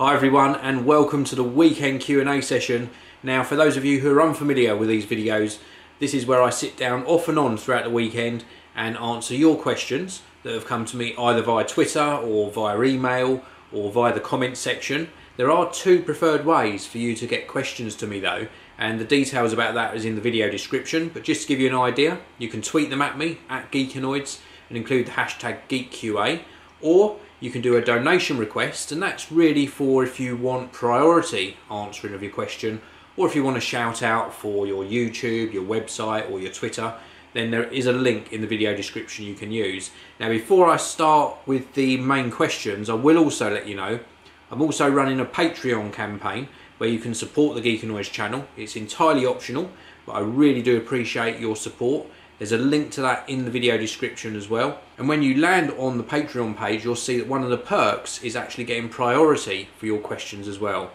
Hi everyone, and welcome to the weekend Q&A session. Now, for those of you who are unfamiliar with these videos, this is where I sit down off and on throughout the weekend and answer your questions that have come to me either via Twitter or via email or via the comment section. There are two preferred ways for you to get questions to me though, and the details about that is in the video description, but just to give you an idea, you can tweet them at me, at Geekanoids, and include the hashtag GeekQA, or you can do a donation request, and that's really for if you want priority answering of your question, or if you want to shout out for your YouTube, your website or your Twitter, then there is a link in the video description you can use. Now, before I start with the main questions, I will also let you know I'm also running a Patreon campaign where you can support the Geekanoids channel. It's entirely optional, but I really do appreciate your support. There's a link to that in the video description as well. And when you land on the Patreon page, you'll see that one of the perks is actually getting priority for your questions as well.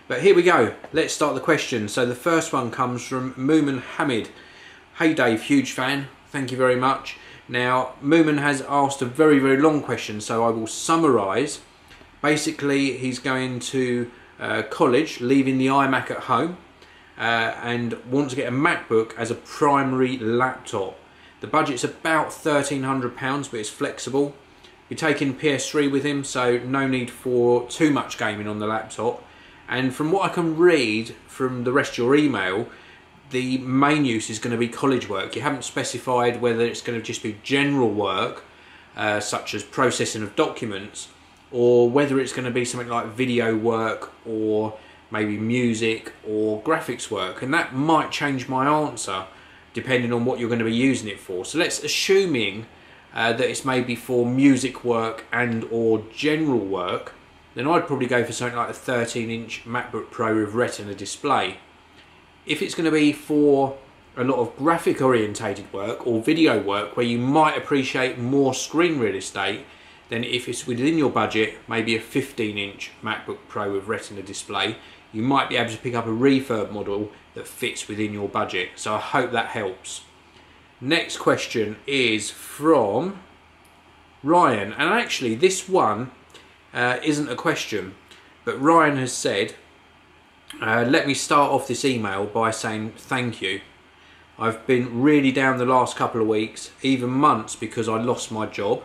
But here we go, let's start the questions. So the first one comes from Moomin Hamid. Hey Dave, huge fan, thank you very much. Now, Moomin has asked a very, very long question, so I will summarise. Basically, he's going to college, leaving the iMac at home, and wants to get a MacBook as a primary laptop. The budget's about £1,300, but it's flexible. You're taking PS3 with him, so no need for too much gaming on the laptop. And from what I can read from the rest of your email, the main use is going to be college work. You haven't specified whether it's going to just be general work, such as processing of documents, or whether it's going to be something like video work or maybe music or graphics work, and that might change my answer depending on what you're going to be using it for. So let's assuming that it's maybe for music work and or general work, then I'd probably go for something like a 13-inch MacBook Pro with Retina display. If it's going to be for a lot of graphic orientated work or video work where you might appreciate more screen real estate, then if it's within your budget, maybe a 15-inch MacBook Pro with Retina display, you might be able to pick up a refurb model that fits within your budget. So I hope that helps. Next question is from Ryan, and actually this one isn't a question, but Ryan has said, let me start off this email by saying thank you. I've been really down the last couple of weeks, even months, because I lost my job.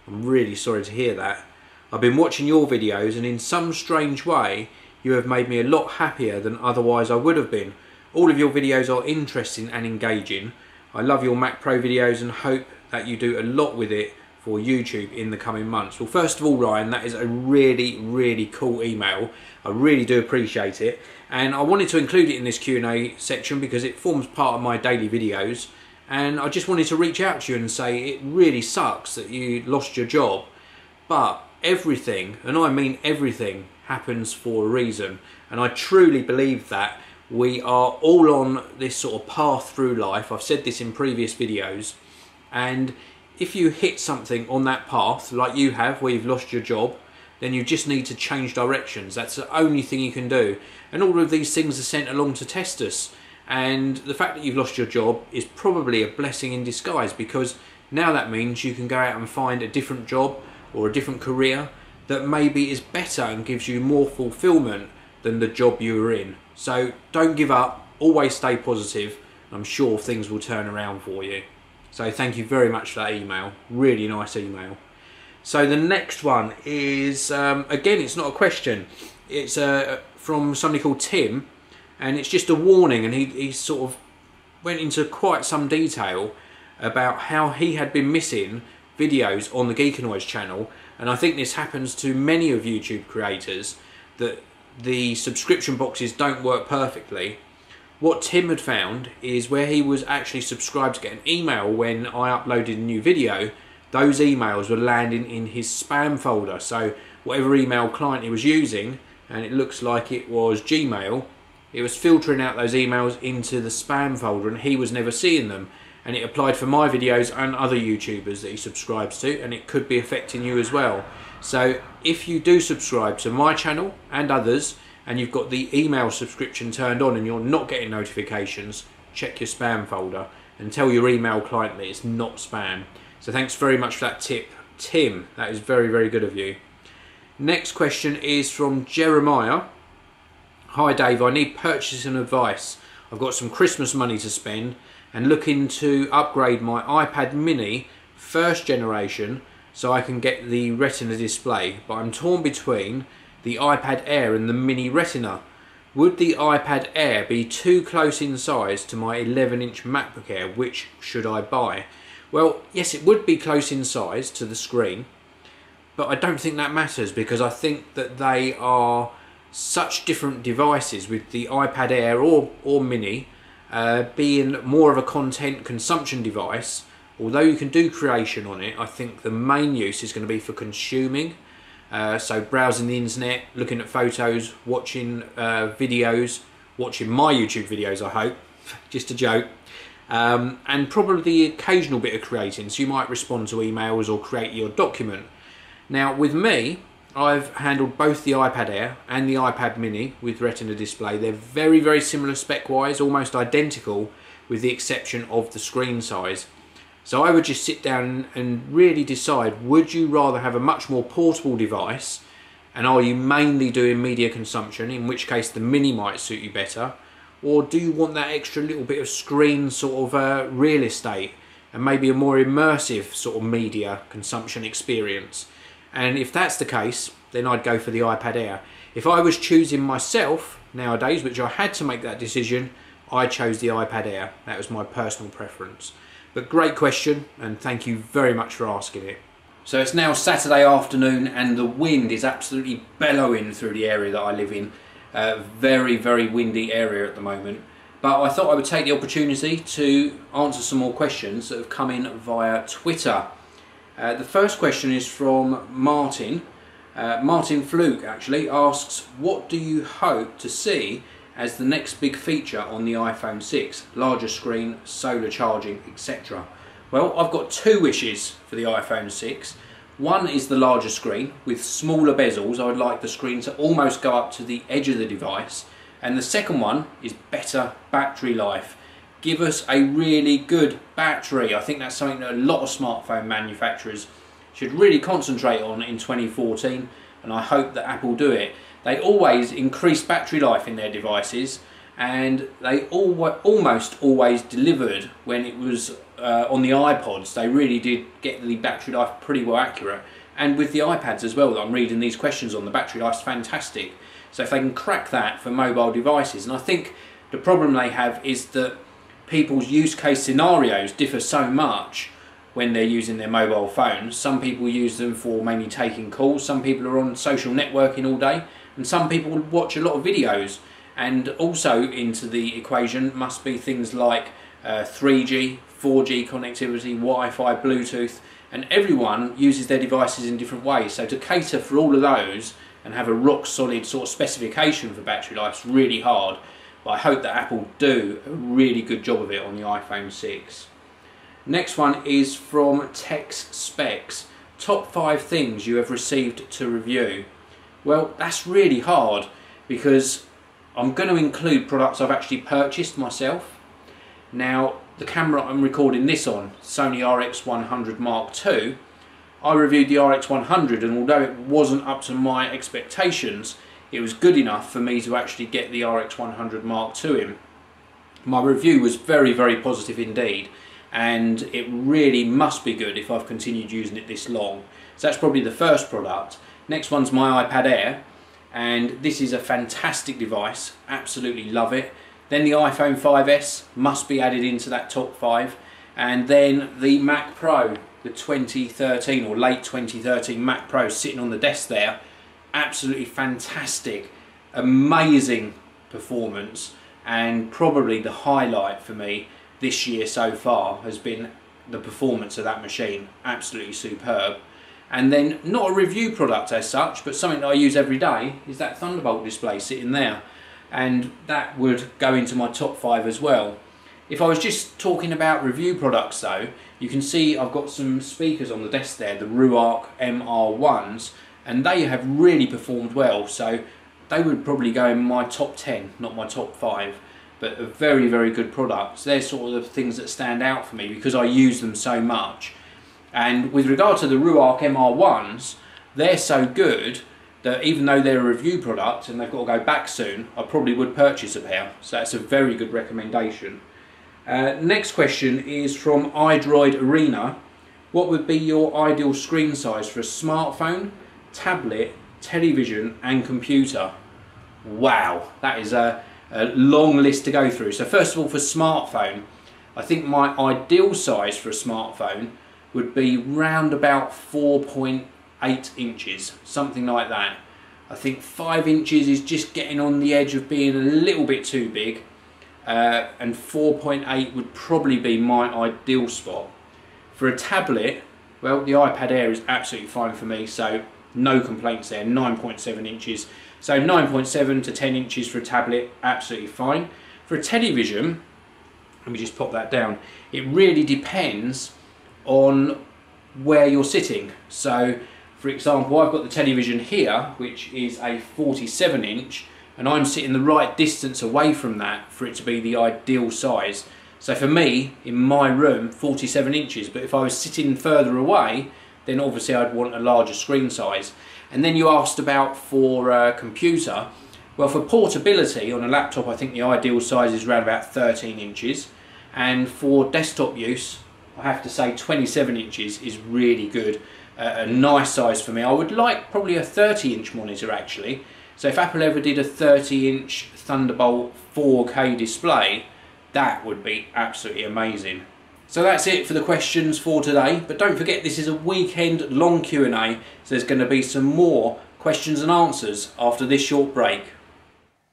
I'm really sorry to hear that. I've been watching your videos, and in some strange way you have made me a lot happier than otherwise I would have been. All of your videos are interesting and engaging. I love your Mac Pro videos and hope that you do a lot with it for YouTube in the coming months. Well, first of all, Ryan, that is a really, really cool email. I really do appreciate it. And I wanted to include it in this Q&A section because it forms part of my daily videos. And I just wanted to reach out to you and say it really sucks that you lost your job. But everything, and I mean everything, happens for a reason. And I truly believe that we are all on this sort of path through life. I've said this in previous videos. And if you hit something on that path, like you have, where you've lost your job, then you just need to change directions. That's the only thing you can do. And all of these things are sent along to test us. And the fact that you've lost your job is probably a blessing in disguise, because now that means you can go out and find a different job or a different career that maybe is better and gives you more fulfillment than the job you were in. So don't give up, always stay positive. I'm sure things will turn around for you. So thank you very much for that email, really nice email. So the next one is, again, it's not a question, it's from somebody called Tim, and it's just a warning, and he sort of went into quite some detail about how he had been missing videos on the Geekanoids channel, and I think this happens to many of YouTube creators, that the subscription boxes don't work perfectly. What Tim had found is where he was actually subscribed to get an email when I uploaded a new video, those emails were landing in his spam folder. So whatever email client he was using, and it looks like it was Gmail, it was filtering out those emails into the spam folder, and he was never seeing them. And it applied for my videos and other YouTubers that he subscribes to, and it could be affecting you as well. So if you do subscribe to my channel and others, and you've got the email subscription turned on and you're not getting notifications, check your spam folder and tell your email client that it's not spam. So thanks very much for that tip, Tim. That is very, very good of you. Next question is from Jeremiah. Hi Dave, I need purchasing advice. I've got some Christmas money to spend and looking to upgrade my iPad mini first generation so I can get the Retina display, but I'm torn between the iPad Air and the mini Retina. Would the iPad Air be too close in size to my 11-inch MacBook Air? Which should I buy? Well, yes, it would be close in size to the screen, but I don't think that matters because I think that they are such different devices, with the iPad Air or Mini being more of a content consumption device. Although you can do creation on it, I think the main use is going to be for consuming. So browsing the internet, looking at photos, watching videos, watching my YouTube videos, I hope, just a joke. And probably the occasional bit of creating, so you might respond to emails or create your document. Now with me, I've handled both the iPad Air and the iPad mini with Retina display. They're very, very similar spec wise, almost identical with the exception of the screen size. So I would just sit down and really decide, would you rather have a much more portable device, and are you mainly doing media consumption, in which case the mini might suit you better, or do you want that extra little bit of screen sort of real estate and maybe a more immersive sort of media consumption experience? And if that's the case, then I'd go for the iPad Air. If I was choosing myself nowadays, which I had to make that decision, I chose the iPad Air. That was my personal preference. But great question, and thank you very much for asking it. So it's now Saturday afternoon and the wind is absolutely bellowing through the area that I live in. Very, very windy area at the moment. But I thought I would take the opportunity to answer some more questions that have come in via Twitter. The first question is from Martin. Martin Fluke actually asks, what do you hope to see as the next big feature on the iPhone 6? Larger screen, solar charging, etc. Well, I've got two wishes for the iPhone 6. One is the larger screen with smaller bezels. I would like the screen to almost go up to the edge of the device. And the second one is better battery life. Give us a really good battery. I think that's something that a lot of smartphone manufacturers should really concentrate on in 2014, and I hope that Apple do it. They always increase battery life in their devices, and they almost always delivered when it was on the iPods. They really did get the battery life pretty well accurate, and with the iPads as well that I'm reading these questions on, the battery life's fantastic. So if they can crack that for mobile devices, and I think the problem they have is that people's use case scenarios differ so much when they're using their mobile phones. Some people use them for mainly taking calls, some people are on social networking all day, and some people watch a lot of videos. And also into the equation must be things like 3G, 4G connectivity, Wi-Fi, Bluetooth, and everyone uses their devices in different ways. So to cater for all of those and have a rock solid sort of specification for battery life is really hard. But I hope that Apple do a really good job of it on the iPhone 6. Next one is from Tex Specs. Top 5 things you have received to review. Well, that's really hard because I'm going to include products I've actually purchased myself. Now, the camera I'm recording this on, Sony RX100 Mark II, I reviewed the RX100, and although it wasn't up to my expectations, it was good enough for me to actually get the RX100 Mark II in. My review was very, very positive indeed, and it really must be good if I've continued using it this long. So that's probably the first product. Next one's my iPad Air, and this is a fantastic device, absolutely love it. Then the iPhone 5S must be added into that top 5, and then the Mac Pro, the 2013 or late 2013 Mac Pro sitting on the desk there. Absolutely fantastic, amazing performance, and probably the highlight for me this year so far has been the performance of that machine. Absolutely superb. And then, not a review product as such, but something that I use every day is that Thunderbolt display sitting there, and that would go into my top 5 as well. If I was just talking about review products though, you can see I've got some speakers on the desk there, the Ruark MR1s, and they have really performed well, so they would probably go in my top 10, not my top 5, but a very, very good products. They're sort of the things that stand out for me because I use them so much. And with regard to the Ruark MR1s, they're so good that even though they're a review product and they've got to go back soon, I probably would purchase a pair. So that's a very good recommendation. Next question is from iDroid Arena. What would be your ideal screen size for a smartphone, tablet, television and computer? Wow, that is a long list to go through. So first of all, for smartphone, I think my ideal size for a smartphone would be round about 4.8 inches, something like that. I think 5 inches is just getting on the edge of being a little bit too big, and 4.8 would probably be my ideal spot. For a tablet, well, the iPad Air is absolutely fine for me, so no complaints there. 9.7 inches, so 9.7 to 10 inches for a tablet, absolutely fine. For a television, let me just pop that down, it really depends on where you're sitting. So for example, I've got the television here, which is a 47 inch, and I'm sitting the right distance away from that for it to be the ideal size. So for me, in my room, 47 inches, but if I was sitting further away, then obviously I'd want a larger screen size. And then you asked about for a computer. Well, for portability on a laptop, I think the ideal size is around about 13 inches. And for desktop use, I have to say 27 inches is really good. A nice size for me. I would like probably a 30-inch monitor actually. So if Apple ever did a 30-inch Thunderbolt 4K display, that would be absolutely amazing. So that's it for the questions for today, but don't forget this is a weekend long Q&A, so there's going to be some more questions and answers after this short break.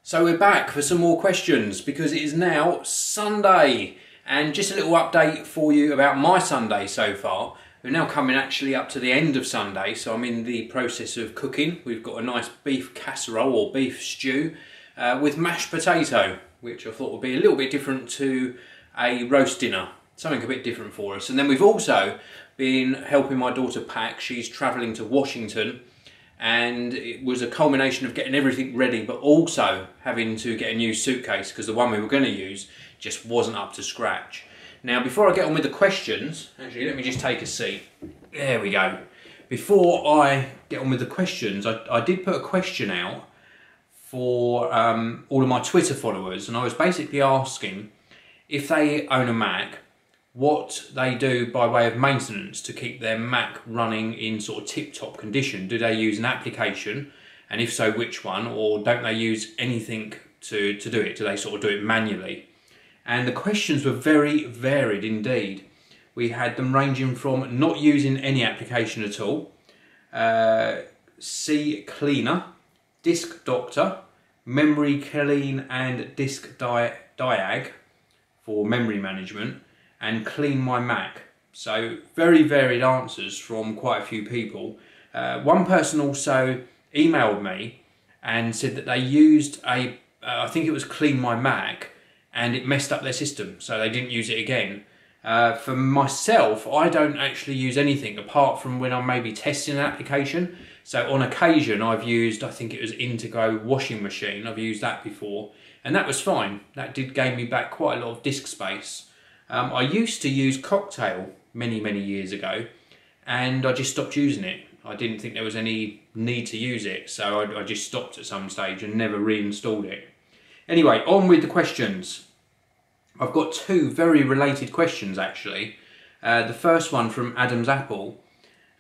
So we're back for some more questions because it is now Sunday, and just a little update for you about my Sunday so far. We're now coming actually up to the end of Sunday, so I'm in the process of cooking. We've got a nice beef casserole or beef stew with mashed potato, which I thought would be a little bit different to a roast dinner. Something a bit different for us. And then we've also been helping my daughter pack. She's travelling to Washington, and it was a culmination of getting everything ready, but also having to get a new suitcase because the one we were going to use just wasn't up to scratch. Now, before I get on with the questions, actually, let me just take a seat. There we go. Before I get on with the questions, I did put a question out for all of my Twitter followers, and I was basically asking if they own a Mac, what they do by way of maintenance to keep their Mac running in sort of tip-top condition. Do they use an application, and if so, which one, or don't they use anything to do it? Do they sort of do it manually? And the questions were very varied indeed. We had them ranging from not using any application at all, C Cleaner, Disk Doctor, Memory Clean and Disk Diag for memory management, and Clean My Mac. So very varied answers from quite a few people. One person also emailed me and said that they used I think it was Clean My Mac, and it messed up their system, so they didn't use it again. For myself, I don't actually use anything apart from when I'm maybe testing an application. So on occasion I've used, I think it was Intego washing machine, I've used that before, and that was fine. That did gain me back quite a lot of disk space. I used to use Cocktail many years ago, and I just stopped using it. I didn't think there was any need to use it, so I just stopped at some stage and never reinstalled it. Anyway, on with the questions. I've got two very related questions actually. The first one from Adam's Apple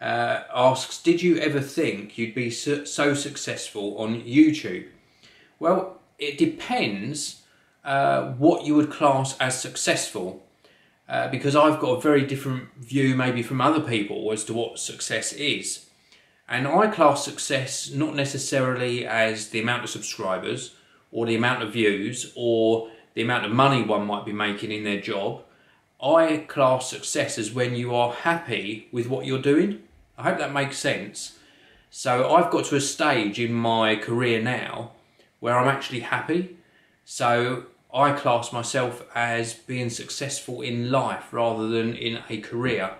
asks, did you ever think you'd be so successful on YouTube? Well, it depends what you would class as successful, because I've got a very different view maybe from other people as to what success is. And I class success not necessarily as the amount of subscribers or the amount of views or the amount of money one might be making in their job. I class success as when you are happy with what you're doing. I hope that makes sense. So I've got to a stage in my career now where I'm actually happy. So I class myself as being successful in life rather than in a career.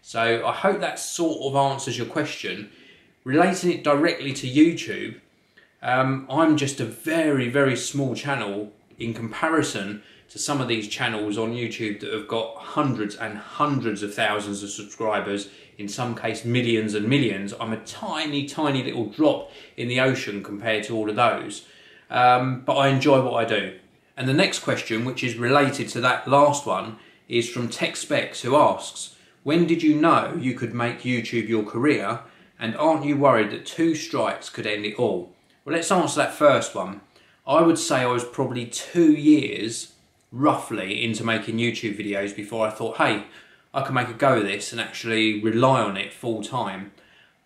So I hope that sort of answers your question. Relating it directly to YouTube, I'm just a very small channel in comparison to some of these channels on YouTube that have got hundreds and hundreds of thousands of subscribers, in some case millions and millions, I'm a tiny, tiny little drop in the ocean compared to all of those. But I enjoy what I do. And the next question, which is related to that last one, is from Tech Specs, who asks, when did you know you could make YouTube your career, and aren't you worried that 2 strikes could end it all? Well, let's answer that first one. I would say I was probably 2 years, roughly, into making YouTube videos before I thought, hey, I can make a go of this and actually rely on it full time.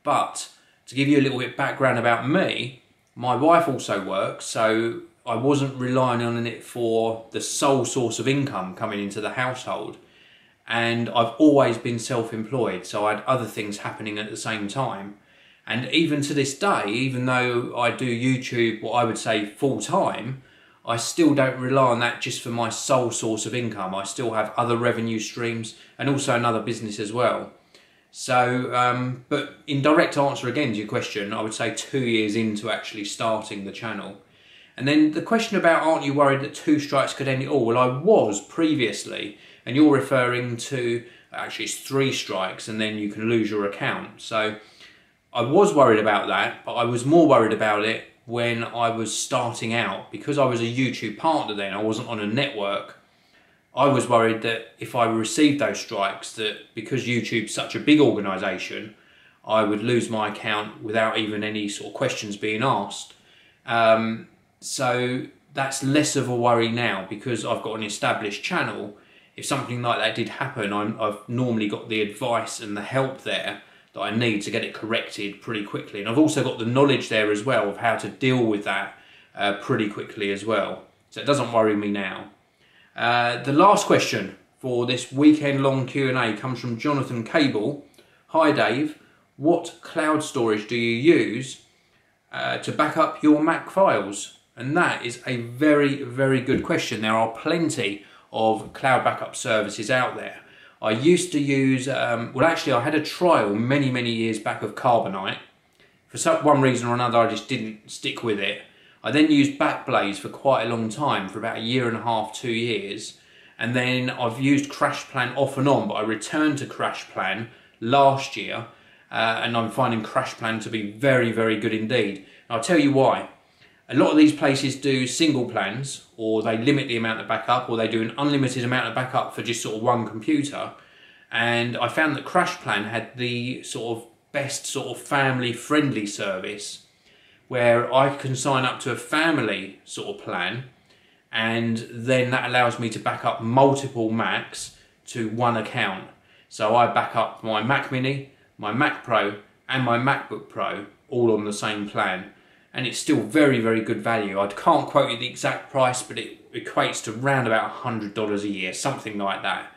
But to give you a little bit of background about me, my wife also works, so I wasn't relying on it for the sole source of income coming into the household. And I've always been self-employed, so I had other things happening at the same time. And even to this day, even though I do YouTube, what I would say full time, I still don't rely on that just for my sole source of income. I still have other revenue streams and also another business as well. So, but in direct answer again to your question, I would say 2 years into actually starting the channel. And then the question about, aren't you worried that 2 strikes could end it all? Well, I was previously, and you're referring to, actually it's 3 strikes and then you can lose your account. So I was worried about that, but I was more worried about it when I was starting out. Because I was a YouTube partner then, I wasn't on a network. I was worried that if I received those strikes, that because YouTube's such a big organisation, I would lose my account without even any sort of questions being asked. So that's less of a worry now, because I've got an established channel. If something like that did happen, I've normally got the advice and the help there that I need to get it corrected pretty quickly. And I've also got the knowledge there as well of how to deal with that pretty quickly as well. So it doesn't worry me now. The last question for this weekend-long Q&A comes from Jonathan Cable. Hi Dave, what cloud storage do you use to back up your Mac files? And that is a very, very good question. There are plenty of cloud backup services out there. I used to use, well actually I had a trial many, many years back of Carbonite. For one reason or another I just didn't stick with it. I then used Backblaze for quite a long time, for about 1.5 years, 2 years. And then I've used CrashPlan off and on, but I returned to CrashPlan last year. And I'm finding CrashPlan to be very, very good indeed. And I'll tell you why. A lot of these places do single plans, or they limit the amount of backup, or they do an unlimited amount of backup for just sort of one computer. And I found that CrashPlan had the sort of best sort of family-friendly service, where I can sign up to a family sort of plan, and then that allows me to back up multiple Macs to one account. So I back up my Mac Mini, my Mac Pro, and my MacBook Pro all on the same plan. And it's still very, very good value. I can't quote you the exact price, but it equates to around about $100 a year, something like that.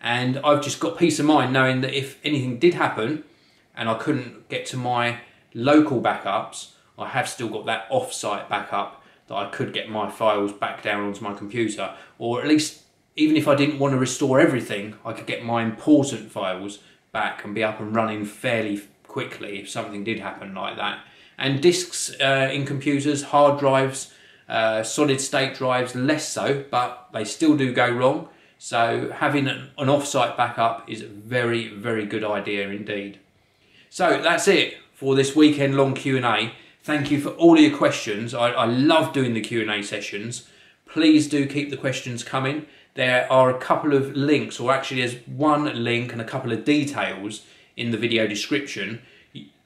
And I've just got peace of mind knowing that if anything did happen and I couldn't get to my local backups, I have still got that off-site backup that I could get my files back down onto my computer. Or at least, even if I didn't want to restore everything, I could get my important files back and be up and running fairly quickly if something did happen like that. And disks in computers, hard drives, solid state drives, less so, but they still do go wrong. So having an off-site backup is a very, very good idea indeed. So that's it for this weekend-long Q&A. Thank you for all of your questions. I love doing the Q&A sessions. Please do keep the questions coming. There are a couple of links, or actually there's one link and a couple of details in the video description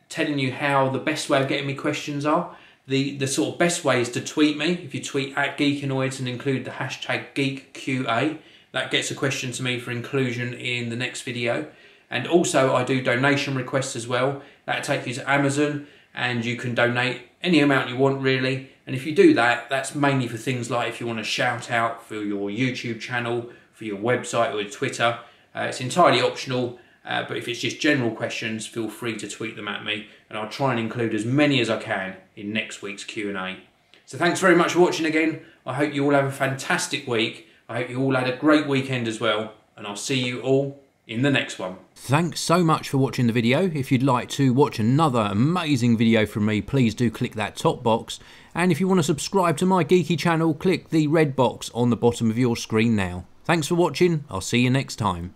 telling you how the best way of getting me questions are. The sort of best way is to tweet me. If you tweet at Geekanoids and include the hashtag GeekQA, that gets a question to me for inclusion in the next video. And also I do donation requests as well. That'll take you to Amazon and you can donate any amount you want really. And if you do that, that's mainly for things like if you want to shout out for your YouTube channel, for your website or your Twitter. It's entirely optional. But if it's just general questions, feel free to tweet them at me and I'll try and include as many as I can in next week's Q&A. So thanks very much for watching again. I hope you all have a fantastic week. I hope you all had a great weekend as well, and I'll see you all in the next one. Thanks so much for watching the video. If you'd like to watch another amazing video from me, please do click that top box. And if you want to subscribe to my geeky channel, click the red box on the bottom of your screen now. Thanks for watching. I'll see you next time.